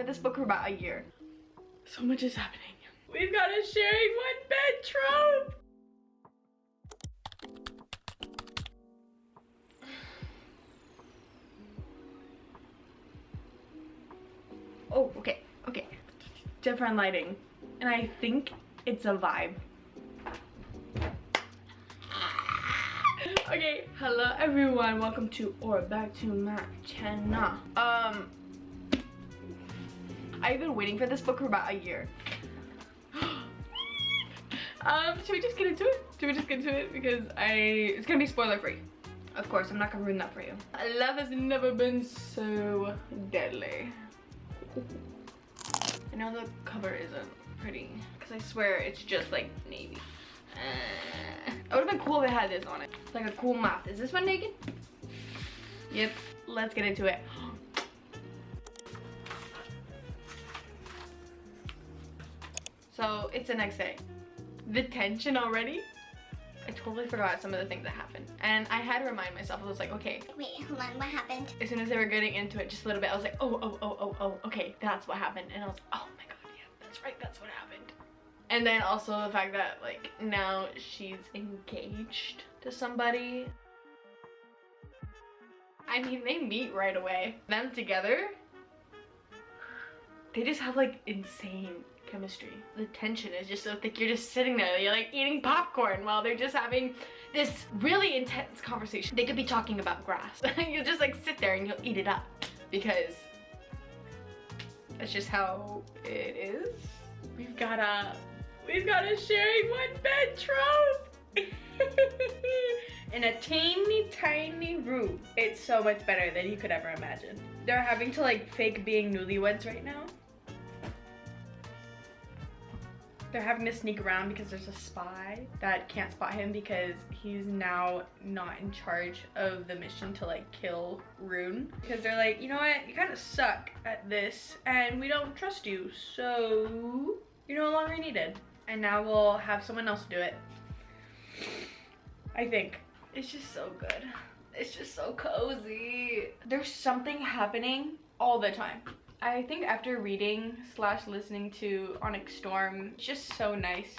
for this book for about a year. So much is happening. We've got a sharing one bed trope. Oh, okay. Different lighting. And I think it's a vibe. Okay, hello everyone. Welcome to or back to my channel. I've been waiting for this book for about a year. Should we just get into it? Because it's gonna be spoiler free. Of course, I'm not gonna ruin that for you. Love has never been so deadly. I know the cover isn't pretty, because I swear it's just like navy. It would have been cool if it had this on it. Like a cool mouth. Is this one naked? Yep. Let's get into it. So it's the next day. The tension already? I totally forgot some of the things that happened. And I had to remind myself, I was like, okay. Wait, hold on, what happened? As soon as they were getting into it just a little bit, I was like, oh, okay, that's what happened. And I was like, oh my god, yeah, that's right, that's what happened. And then also the fact that like now she's engaged to somebody. I mean, they meet right away. Them together, they just have like insane chemistry. The tension is just so thick. You're just sitting there, you're like eating popcorn while they're just having this really intense conversation. They could be talking about grass. You'll just like sit there and you'll eat it up because that's just how it is. We've got a sharing one bed trope. In a teeny tiny room. It's so much better than you could ever imagine. They're having to like fake being newlyweds right now. They're having to sneak around because there's a spy that can't spot him because he's now not in charge of the mission to like kill Rune. Because they're like, you know what, you kind of suck at this and we don't trust you, so you're no longer needed. And now we'll have someone else do it. I think. It's just so good. It's just so cozy. There's something happening all the time. I think after reading / listening to Onyx Storm, it's just so nice.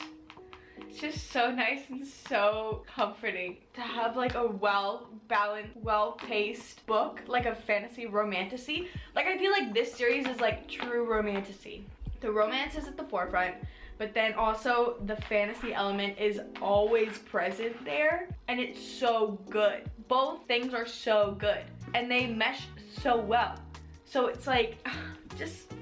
It's just so nice and so comforting to have like a well-balanced, well-paced book, like a fantasy romantasy. Like I feel like this series is like true romantasy. The romance is at the forefront, but then also the fantasy element is always present there, and it's so good. Both things are so good, and they mesh so well. So it's like, just,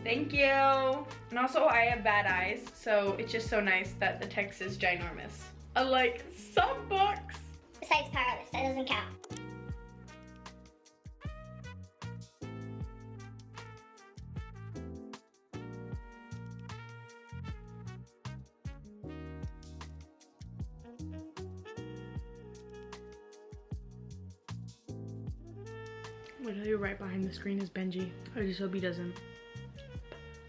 thank you. And also I have bad eyes, so it's just so nice that the text is ginormous. Unlike some books. Besides Powerless, that doesn't count. Literally right behind the screen is Benji. I just hope he doesn't.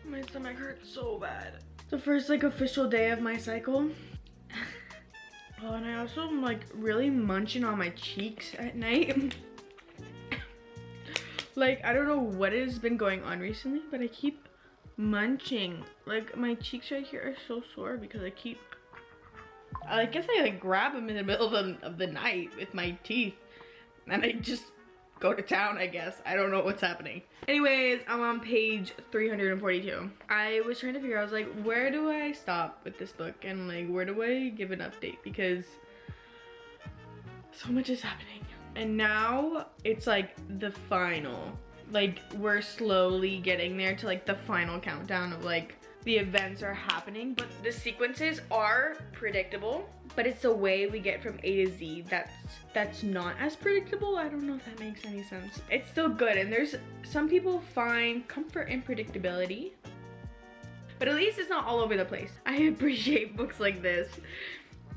My stomach hurts so bad. The first like official day of my cycle. Oh, and I also am like really munching on my cheeks at night. Like I don't know what has been going on recently, but I keep munching. Like my cheeks right here are so sore because I guess I like grab them in the middle of the night with my teeth, and I just go to town, I guess. I don't know what's happening. Anyways, I'm on page 342. I was trying to figure out, I was like, where do I stop with this book? And like, where do I give an update? Because so much is happening. And now it's like the final. Like, we're slowly getting there to like the final countdown of like, the events are happening, but the sequences are predictable, but it's the way we get from A to Z that's not as predictable. I don't know if that makes any sense. It's still good, and there's some people find comfort in predictability, but at least it's not all over the place. I appreciate books like this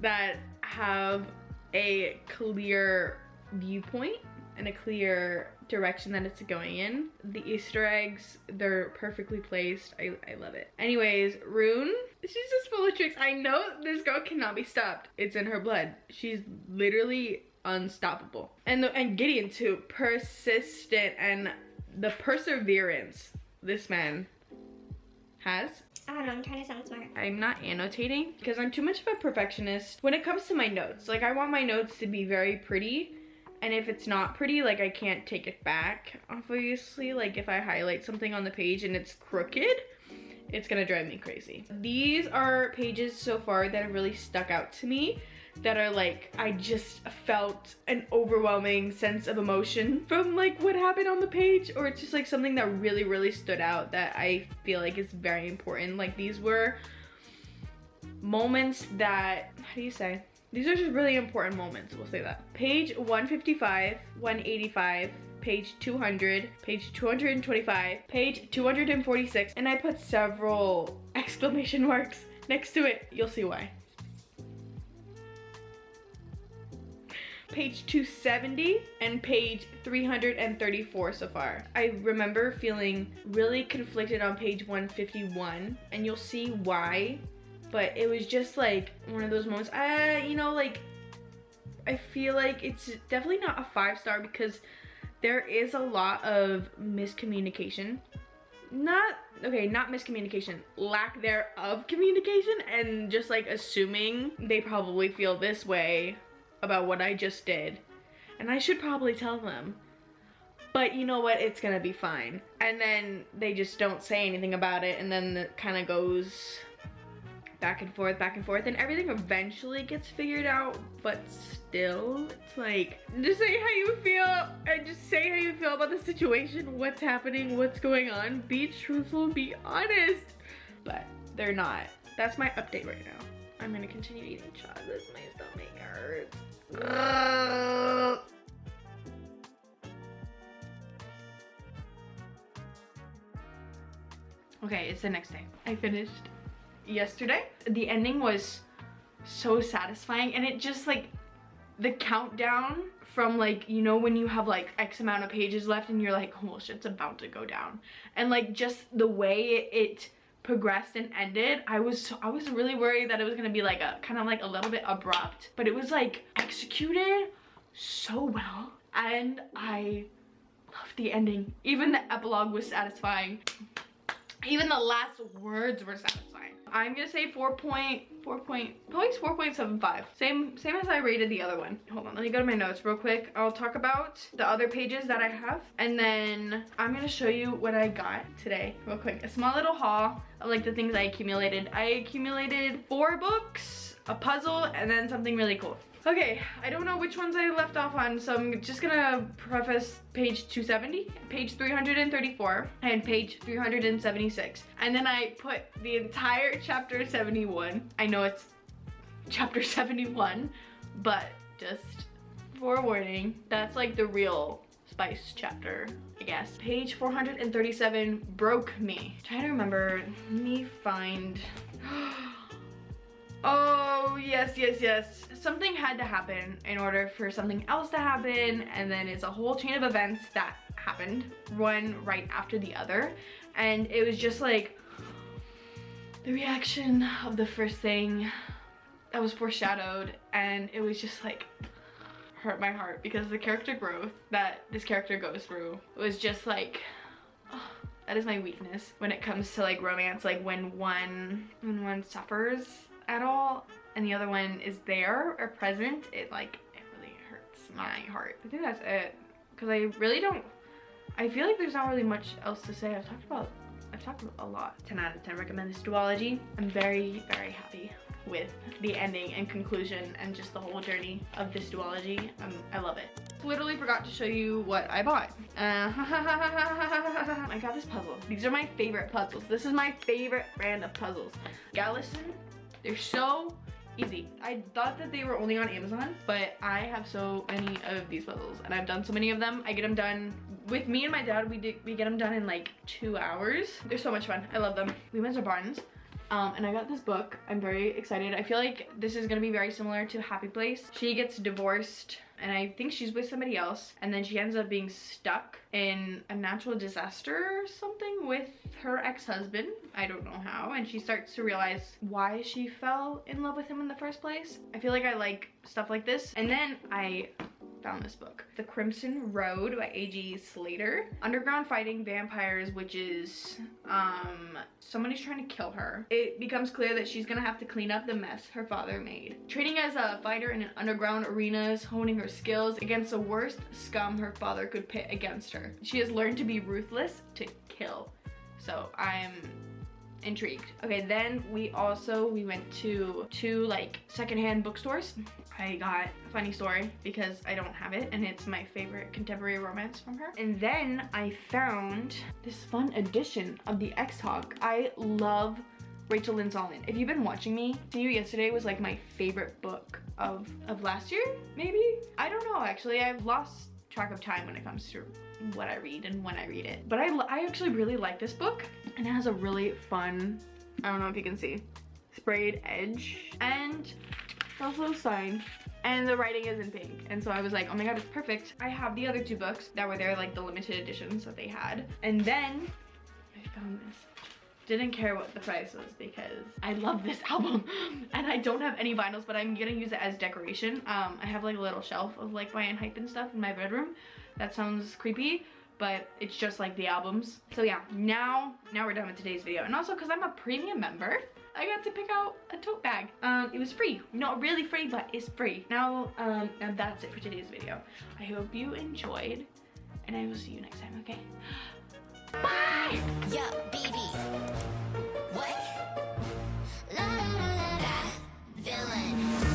that have a clear viewpoint and a clear direction that it's going in. The Easter eggs, they're perfectly placed. I love it. Anyways, Rune, she's just full of tricks. I know this girl cannot be stopped. It's in her blood. She's literally unstoppable. And Gideon too, persistent, and the perseverance this man has. I don't know, I'm trying to sound smart. I'm not annotating because I'm too much of a perfectionist when it comes to my notes. Like, I want my notes to be very pretty, and if it's not pretty, like, I can't take it back, obviously. Like, if I highlight something on the page and it's crooked, it's gonna drive me crazy. These are pages so far that have really stuck out to me, that are like, I just felt an overwhelming sense of emotion from like what happened on the page, or it's just like something that really, really stood out that I feel like is very important. Like, these were moments that, how do you say? These are just really important moments, we'll say that. Page 155, 185, page 200, page 225, page 246, and I put several exclamation marks next to it. You'll see why. Page 270 and page 334 so far. I remember feeling really conflicted on page 151, and you'll see why, but it was just like one of those moments. You know, like, I feel like it's definitely not a 5-star because there is a lot of miscommunication. Not miscommunication, lack thereof communication, and just like assuming they probably feel this way about what I just did, and I should probably tell them, but you know what, it's gonna be fine. And then they just don't say anything about it, and then it kind of goes back and forth, and everything eventually gets figured out, but still, it's like, just say how you feel, and just say how you feel about the situation, what's happening, what's going on, be truthful, be honest, but they're not. That's my update right now. I'm gonna continue eating chocolate, my stomach hurts. Okay, it's the next day. I finished yesterday. The ending was so satisfying, and it just like, the countdown from like, you know, when you have like X amount of pages left and you're like, oh shit's about to go down, and like just the way it progressed and ended, I was really worried that it was gonna be like a kind of like a little bit abrupt, but it was like executed so well, and I loved the ending. Even the epilogue was satisfying. Even the last words were satisfying. I'm gonna say 4.75. Same as I rated the other one. Hold on, let me go to my notes real quick. I'll talk about the other pages that I have, and then I'm gonna show you what I got today real quick. A small little haul of like the things I accumulated. I accumulated 4 books, a puzzle, and then something really cool. Okay, I don't know which ones I left off on, so I'm just gonna preface page 270, page 334, and page 376. And then I put the entire chapter 71. I know it's chapter 71, but just forewarning, that's like the real spice chapter, I guess. Page 437 broke me. Trying to remember, let me find... Oh, yes. Something had to happen in order for something else to happen, and then it's a whole chain of events that happened, one right after the other, and it was just like the reaction of the first thing that was foreshadowed, and it was just like hurt my heart because the character growth that this character goes through was just like, oh, that is my weakness when it comes to like romance. Like when one suffers at all and the other one is there or present, it really hurts my heart. I think that's it, because I feel like there's not really much else to say. I've talked a lot. 10 out of 10 recommend this duology. I'm very, very happy with the ending and conclusion and just the whole journey of this duology. I love it. Literally forgot to show you what I bought. I got this puzzle. These are my favorite puzzles. This is my favorite brand of puzzles. Gallison. They're so easy. I thought that they were only on Amazon, but I have so many of these puzzles, and I've done so many of them. I get them done with me and my dad. We get them done in like 2 hours. They're so much fun. I love them. We went to Barnes, and I got this book. I'm very excited. I feel like this is gonna be very similar to Happy Place. She gets divorced, and I think she's with somebody else, and then she ends up being stuck in a natural disaster or something with her ex-husband. I don't know how, and she starts to realize why she fell in love with him in the first place. I feel like I like stuff like this. And then I found this book. The Crimson Road by A.G. Slater. Underground fighting, vampires, witches, somebody's trying to kill her. It becomes clear that she's gonna have to clean up the mess her father made. Training as a fighter in an underground arenas, honing her skills against the worst scum her father could pit against her. She has learned to be ruthless to kill. So I'm intrigued. Okay, then we went to two like secondhand bookstores. I got a funny story because I don't have it, and it's my favorite contemporary romance from her. And then I found this fun edition of the X-Talk. I love Rachel Lynn Solomon. If you've been watching me, See You Yesterday was like my favorite book of last year, maybe? I don't know, actually. I've lost track of time when it comes to what I read and when I read it. But I actually really like this book, and it has a really fun, I don't know if you can see, sprayed edge, and also signed, and the writing is in pink. And so I was like, oh my god, it's perfect. I have the other two books that were there, like the limited editions that they had. And then I found this. Didn't care what the price was because I love this album and I don't have any vinyls, but I'm gonna use it as decoration. I have like a little shelf of like my Hype and stuff in my bedroom. That sounds creepy, but it's just like the albums. So yeah, now we're done with today's video. And also because I'm a premium member, I got to pick out a tote bag. It was free. Not really free, but it's free. Now that's it for today's video. I hope you enjoyed, and I will see you next time, okay? Bye! Yup, BB.